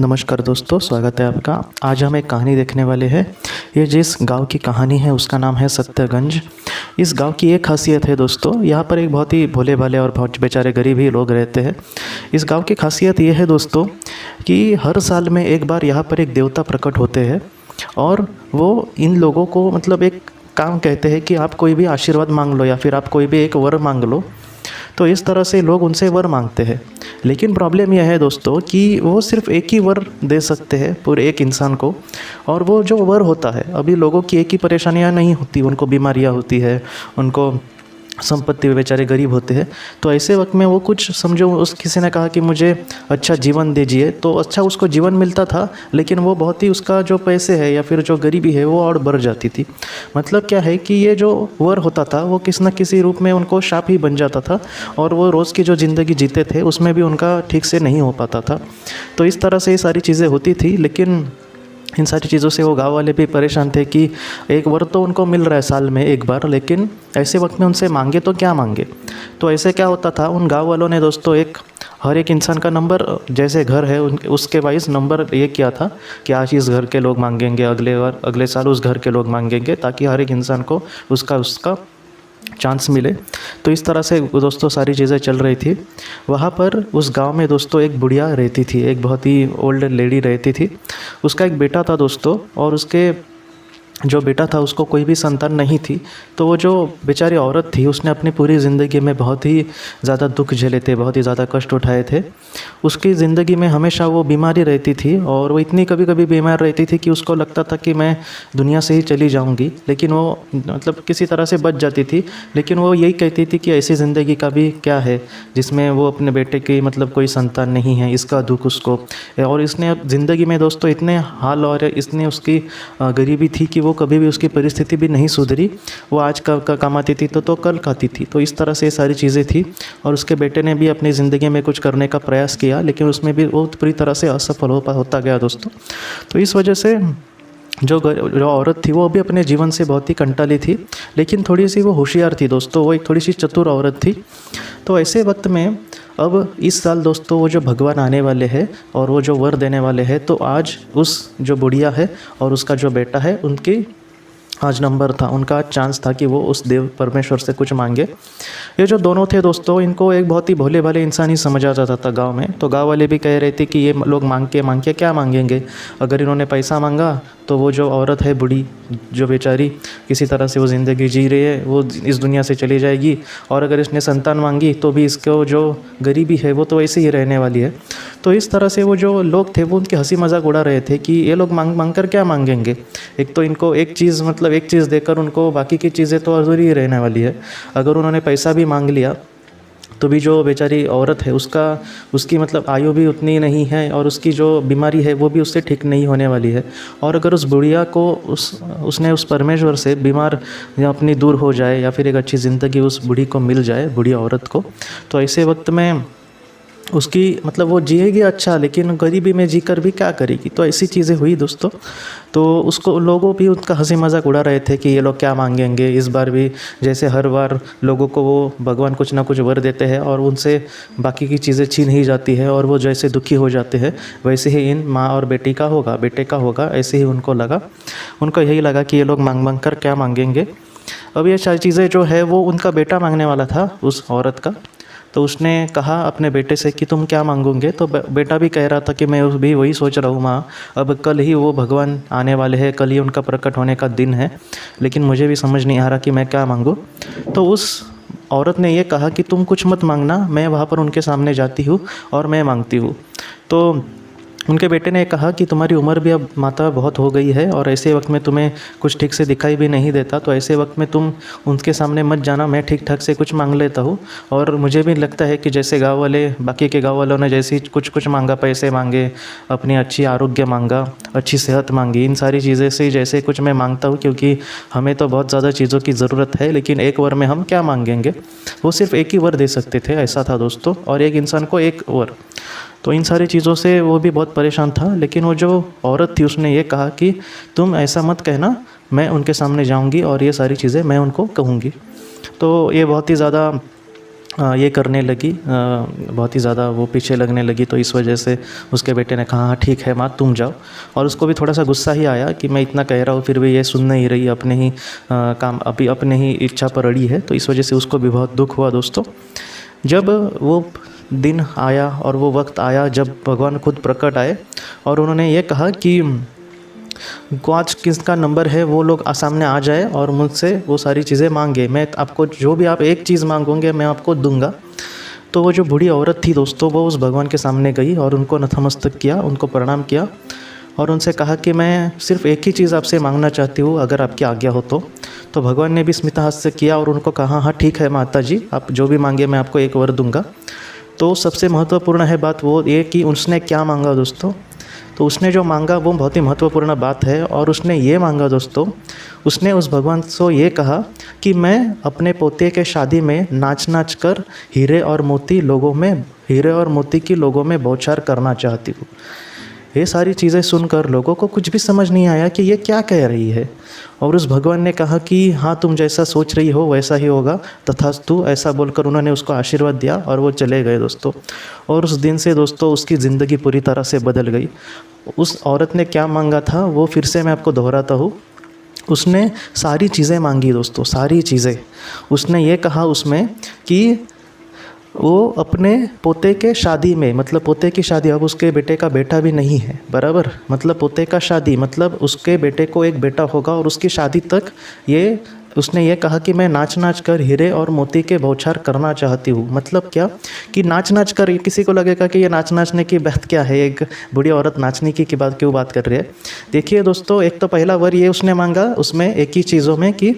नमस्कार दोस्तों, स्वागत है आपका। आज हम एक कहानी देखने वाले हैं। ये जिस गांव की कहानी है उसका नाम है सत्यगंज। इस गांव की एक खासियत है दोस्तों, यहाँ पर एक बहुत ही भोले भाले और बहुत बेचारे गरीब ही लोग रहते हैं। इस गांव की खासियत ये है दोस्तों कि हर साल में एक बार यहाँ पर एक देवता प्रकट होते हैं और वो इन लोगों को मतलब एक काम कहते हैं कि आप कोई भी आशीर्वाद मांग लो या फिर आप कोई भी एक वर मांग लो। तो इस तरह से लोग उनसे वर मांगते हैं। लेकिन प्रॉब्लम यह है दोस्तों कि वो सिर्फ एक ही वर दे सकते हैं पूरे एक इंसान को, और वो जो वर होता है, अभी लोगों की एक ही परेशानियां नहीं होती, उनको बीमारियां होती है, उनको संपत्ति, बेचारे गरीब होते हैं। तो ऐसे वक्त में वो कुछ समझो, उस किसी ने कहा कि मुझे अच्छा जीवन दीजिए, तो अच्छा उसको जीवन मिलता था, लेकिन वो बहुत ही उसका जो पैसे है या फिर जो गरीबी है वो और बढ़ जाती थी। मतलब क्या है कि ये जो वर होता था वो किसी न किसी रूप में उनको शाप ही बन जाता था, और वो रोज़ की जो ज़िंदगी जीते थे उसमें भी उनका ठीक से नहीं हो पाता था। तो इस तरह से ये सारी चीज़ें होती थी। लेकिन इन सारी चीज़ों से वो गांव वाले भी परेशान थे कि एक वर तो उनको मिल रहा है साल में एक बार, लेकिन ऐसे वक्त में उनसे मांगे तो क्या मांगे। तो ऐसे क्या होता था, उन गांव वालों ने दोस्तों हर एक इंसान का नंबर, जैसे घर है उसके वाइज नंबर ये किया था कि आज इस घर के लोग मांगेंगे, अगले साल उस घर के लोग मांगेंगे, ताकि हर एक इंसान को उसका चांस मिले। तो इस तरह से दोस्तों सारी चीज़ें चल रही थी। वहाँ पर उस गांव में दोस्तों एक बुढ़िया रहती थी, एक बहुत ही ओल्ड लेडी रहती थी। उसका एक बेटा था दोस्तों, और उसके जो बेटा था उसको कोई भी संतान नहीं थी। तो वो जो बेचारी औरत थी उसने अपनी पूरी ज़िंदगी में बहुत ही ज़्यादा दुख झेले थे, बहुत ही ज़्यादा कष्ट उठाए थे। उसकी ज़िंदगी में हमेशा वो बीमारी रहती थी, और वो इतनी कभी कभी बीमार रहती थी कि उसको लगता था कि मैं दुनिया से ही चली जाऊंगी, लेकिन वो मतलब किसी तरह से बच जाती थी। लेकिन वो यही कहती थी कि ऐसी ज़िंदगी का भी क्या है जिसमें वो अपने बेटे की मतलब कोई संतान नहीं है, इसका दुख उसको। और इसने ज़िंदगी में दोस्तों इतने हाल और इसने उसकी गरीबी थी कि वो कभी भी उसकी परिस्थिति भी नहीं सुधरी। वो आज का कमाती थी तो कल खाती थी। तो इस तरह से ये सारी चीज़ें थी। और उसके बेटे ने भी अपनी ज़िंदगी में कुछ करने का प्रयास किया, लेकिन उसमें भी वो पूरी तरह से असफल होता गया दोस्तों। तो इस वजह से जो औरत थी वो भी अपने जीवन से बहुत ही कंटाली थी, लेकिन थोड़ी सी वो होशियार थी दोस्तों, वो एक थोड़ी सी चतुर औरत थी। तो ऐसे वक्त में अब इस साल दोस्तों वो जो भगवान आने वाले हैं और वो जो वर देने वाले हैं, तो आज उस जो बुढ़िया है और उसका जो बेटा है, उनकी आज नंबर था, उनका चांस था कि वो उस देव परमेश्वर से कुछ मांगे। ये जो दोनों थे दोस्तों, इनको एक बहुत ही भोले भाले इंसान ही समझा जाता था गांव में। तो गांव वाले भी कह रहे थे कि ये लोग मांग के क्या मांगेंगे। अगर इन्होंने पैसा मांगा तो वो जो औरत है बूढ़ी, जो बेचारी किसी तरह से वो ज़िंदगी जी रही है, वो इस दुनिया से चली जाएगी। और अगर इसने संतान मांगी तो भी इसको जो गरीबी है वो तो ऐसे ही रहने वाली है। तो इस तरह से वो जो लोग थे वो उनकी हंसी मजाक उड़ा रहे थे कि ये लोग मांग कर क्या मांगेंगे। एक तो इनको एक चीज़ देकर उनको बाकी की चीज़ें तो अधूरी ही रहने वाली है। अगर उन्होंने पैसा भी मांग लिया तो भी जो बेचारी औरत है उसकी मतलब आयु भी उतनी नहीं है, और उसकी जो बीमारी है वो भी उससे ठीक नहीं होने वाली है। और अगर उस बुढ़िया को उसने उस परमेश्वर से बीमार या अपनी दूर हो जाए, या फिर एक अच्छी ज़िंदगी उस बूढ़ी को मिल जाए, बूढ़ी औरत को, तो ऐसे वक्त में उसकी मतलब वो जिएगी अच्छा, लेकिन गरीबी में जीकर भी क्या करेगी। तो ऐसी चीज़ें हुई दोस्तों। तो उसको लोगों भी उसका हंसी मजाक उड़ा रहे थे कि ये लोग क्या मांगेंगे। इस बार भी जैसे हर बार लोगों को वो भगवान कुछ ना कुछ वर देते हैं और उनसे बाकी की चीज़ें छीन ही जाती है, और वो जैसे दुखी हो जाते हैं वैसे ही इन माँ और बेटे का होगा। ऐसे ही उनको यही लगा कि ये लोग मांग कर क्या मांगेंगे। अब ये सारी चीज़ें जो है वो उनका बेटा मांगने वाला था उस औरत का। तो उसने कहा अपने बेटे से कि तुम क्या मांगोगे। तो बेटा भी कह रहा था कि मैं भी वही सोच रहा हूँ माँ, अब कल ही वो भगवान आने वाले हैं, कल ही उनका प्रकट होने का दिन है, लेकिन मुझे भी समझ नहीं आ रहा कि मैं क्या मांगूँ। तो उस औरत ने ये कहा कि तुम कुछ मत मांगना, मैं वहाँ पर उनके सामने जाती हूँ और मैं मांगती हूँ। तो उनके बेटे ने कहा कि तुम्हारी उम्र भी अब माता बहुत हो गई है, और ऐसे वक्त में तुम्हें कुछ ठीक से दिखाई भी नहीं देता, तो ऐसे वक्त में तुम उनके सामने मत जाना, मैं ठीक ठाक से कुछ मांग लेता हूँ। और मुझे भी लगता है कि जैसे बाकी के गाँव वालों ने जैसे कुछ मांगा, पैसे मांगे, अपनी अच्छी आरोग्य मांगा, अच्छी सेहत मांगी, इन सारी चीज़ें से जैसे कुछ मैं मांगता हूँ, क्योंकि हमें तो बहुत ज़्यादा चीज़ों की ज़रूरत है, लेकिन एक वर में हम क्या मांगेंगे। वो सिर्फ एक ही वर दे सकते थे, ऐसा था दोस्तों, और एक इंसान को एक वर। तो इन सारी चीज़ों से वो भी बहुत परेशान था। लेकिन वो जो औरत थी उसने ये कहा कि तुम ऐसा मत कहना, मैं उनके सामने जाऊंगी और ये सारी चीज़ें मैं उनको कहूँगी। तो ये बहुत ही ज़्यादा ये करने लगी, बहुत ही ज़्यादा वो पीछे लगने लगी। तो इस वजह से उसके बेटे ने कहा हाँ ठीक है माँ तुम जाओ। और उसको भी थोड़ा सा गुस्सा ही आया कि मैं इतना कह रहा हूँ फिर भी ये सुन नहीं रही, अपने ही काम अभी अपने ही इच्छा पर अड़ी है। तो इस वजह से उसको भी बहुत दुख हुआ दोस्तों। जब वो दिन आया और वो वक्त आया जब भगवान खुद प्रकट आए और उन्होंने ये कहा कि आज किसका नंबर है वो लोग सामने आ जाए और मुझसे वो सारी चीज़ें मांगे, मैं आपको जो भी आप एक चीज़ मांगोगे मैं आपको दूंगा। तो वो जो बूढ़ी औरत थी दोस्तों वो उस भगवान के सामने गई और उनको नतमस्तक किया, उनको प्रणाम किया और उनसे कहा कि मैं सिर्फ़ एक ही चीज़ आपसे मांगना चाहती हूँ, अगर आपकी आज्ञा हो तो भगवान ने भी स्मितहास्य किया और उनको कहा हाँ ठीक है माता जी, आप जो भी मांगे मैं आपको एक वर दूंगा। तो सबसे महत्वपूर्ण है बात वो ये कि उसने क्या मांगा दोस्तों। तो उसने जो मांगा वो बहुत ही महत्वपूर्ण बात है और उसने ये मांगा दोस्तों, उसने उस भगवान से ये कहा कि मैं अपने पोते के शादी में नाच नाच कर हीरे और मोती की लोगों में बौछार करना चाहती हूँ। ये सारी चीज़ें सुनकर लोगों को कुछ भी समझ नहीं आया कि ये क्या कह रही है। और उस भगवान ने कहा कि हाँ तुम जैसा सोच रही हो वैसा ही होगा, तथास्तु, ऐसा बोलकर उन्होंने उसको आशीर्वाद दिया और वो चले गए दोस्तों। और उस दिन से दोस्तों उसकी ज़िंदगी पूरी तरह से बदल गई। उस औरत ने क्या मांगा था वो फिर से मैं आपको दोहराता हूँ। उसने सारी चीज़ें मांगी दोस्तों, सारी चीज़ें। उसने ये कहा उसमें कि वो अपने पोते के शादी में, मतलब पोते की शादी, अब उसके बेटे का बेटा भी नहीं है बराबर, मतलब पोते का शादी मतलब उसके बेटे को एक बेटा होगा और उसकी शादी तक ये उसने ये कहा कि मैं नाच नाच कर हीरे और मोती के बौछार करना चाहती हूँ। मतलब क्या कि नाच नाच कर, किसी को लगेगा कि ये नाच नाचने की बात क्या है, एक बूढ़ी औरत नाचने की बात क्यों बात कर रही है। देखिए दोस्तों, एक तो पहला वर ये उसने मांगा उसमें एक ही चीज़ों में कि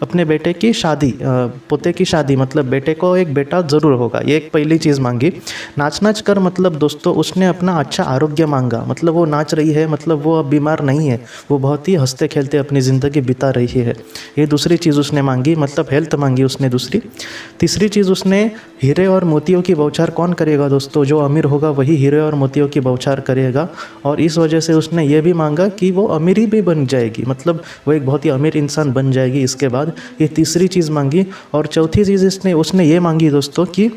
अपने बेटे की शादी, पोते की शादी, मतलब बेटे को एक बेटा ज़रूर होगा, ये एक पहली चीज़ मांगी। नाच नाच कर मतलब दोस्तों उसने अपना अच्छा आरोग्य मांगा, मतलब वो नाच रही है, मतलब वो अब बीमार नहीं है, वो बहुत ही हंसते खेलते अपनी ज़िंदगी बिता रही है। ये दूसरी चीज़ उसने मांगी, मतलब हेल्थ मांगी उसने दूसरी। तीसरी चीज़ उसने हीरे और मोतियों की बौछार कौन करेगा दोस्तों, जो अमीर होगा वही हीरे और मोतियों की बौछार करेगा। और इस वजह से उसने ये भी मांगा कि वो अमीरी भी बन जाएगी, मतलब वो एक बहुत ही अमीर इंसान बन जाएगी इसके बाद। ये तीसरी चीज़ मांगी। और चौथी चीज़ उसने ये मांगी दोस्तों कि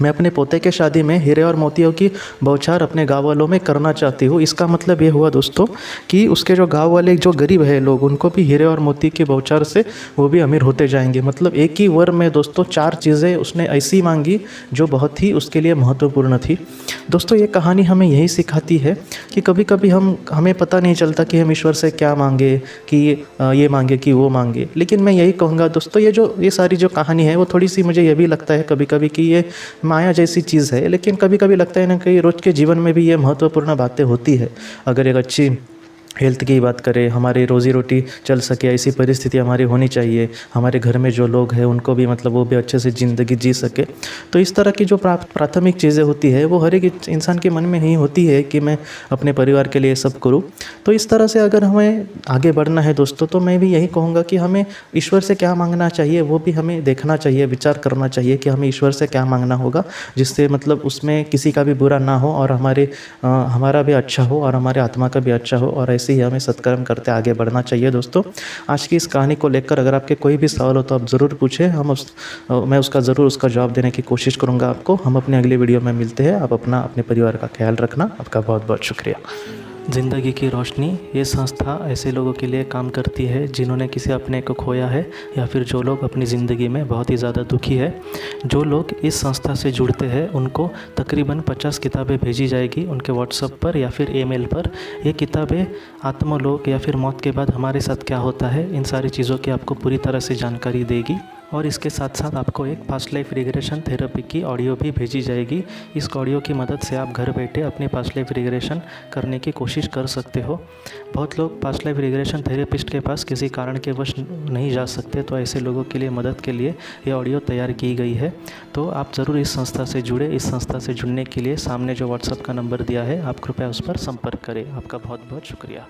मैं अपने पोते के शादी में हीरे और मोतियों की बौछार अपने गाँव वालों में करना चाहती हूँ। इसका मतलब ये हुआ दोस्तों कि उसके जो गाँव वाले जो गरीब है लोग, उनको भी हीरे और मोती की बौछार से वो भी अमीर होते जाएंगे। मतलब एक ही वर में दोस्तों 4 चीज़ें उसने ऐसी मांगी जो बहुत ही उसके लिए महत्वपूर्ण थी। दोस्तों ये कहानी हमें यही सिखाती है कि कभी कभी हमें पता नहीं चलता कि हम ईश्वर से क्या मांगे, कि ये मांगे कि वो मांगे। लेकिन मैं यही कहूँगा दोस्तों, ये सारी जो कहानी है वो थोड़ी सी मुझे ये भी लगता है कभी कभी कि ये माया जैसी चीज़ है। लेकिन कभी कभी लगता है ना कि रोज़ के जीवन में भी ये महत्वपूर्ण बातें होती है। अगर एक अच्छी हेल्थ की बात करें, हमारी रोज़ी रोटी चल सके ऐसी परिस्थिति हमारी होनी चाहिए, हमारे घर में जो लोग हैं उनको भी मतलब वो भी अच्छे से ज़िंदगी जी सके। तो इस तरह की जो प्राथमिक चीज़ें होती है वो हर एक इंसान के मन में ही होती है कि मैं अपने परिवार के लिए सब करूँ। तो इस तरह से अगर हमें आगे बढ़ना है दोस्तों, तो मैं भी यही कहूँगा कि हमें ईश्वर से क्या मांगना चाहिए वो भी हमें देखना चाहिए, विचार करना चाहिए कि हमें ईश्वर से क्या मांगना होगा जिससे मतलब उसमें किसी का भी बुरा ना हो और हमारा भी अच्छा हो और हमारे आत्मा का भी अच्छा हो। और ऐसे ही हमें सत्कर्म करते आगे बढ़ना चाहिए दोस्तों। आज की इस कहानी को लेकर अगर आपके कोई भी सवाल हो तो आप ज़रूर पूछें, मैं उसका जवाब देने की कोशिश करूँगा आपको। हम अपने अगले वीडियो में मिलते हैं। आप अपने परिवार का ख्याल रखना। आपका बहुत बहुत शुक्रिया। ज़िंदगी की रोशनी ये संस्था ऐसे लोगों के लिए काम करती है जिन्होंने किसी अपने को खोया है या फिर जो लोग अपनी ज़िंदगी में बहुत ही ज़्यादा दुखी है। जो लोग इस संस्था से जुड़ते हैं उनको तकरीबन 50 किताबें भेजी जाएगी उनके व्हाट्सएप पर या फिर ईमेल पर। ये किताबें आत्मलोक या फिर मौत के बाद हमारे साथ क्या होता है, इन सारी चीज़ों की आपको पूरी तरह से जानकारी देगी। और इसके साथ साथ आपको एक पास्ट लाइफ रिग्रेशन थेरेपी की ऑडियो भी भेजी जाएगी। इस ऑडियो की मदद से आप घर बैठे अपनी पास्ट लाइफ रिग्रेशन करने की कोशिश कर सकते हो। बहुत लोग पास्ट लाइफ रिग्रेशन थेरेपिस्ट के पास किसी कारण के वश नहीं जा सकते, तो ऐसे लोगों के लिए मदद के लिए ये ऑडियो तैयार की गई है। तो आप ज़रूर इस संस्था से जुड़े। इस संस्था से जुड़ने के लिए सामने जो व्हाट्सएप का नंबर दिया है आप कृपया उस पर संपर्क करें। आपका बहुत बहुत शुक्रिया।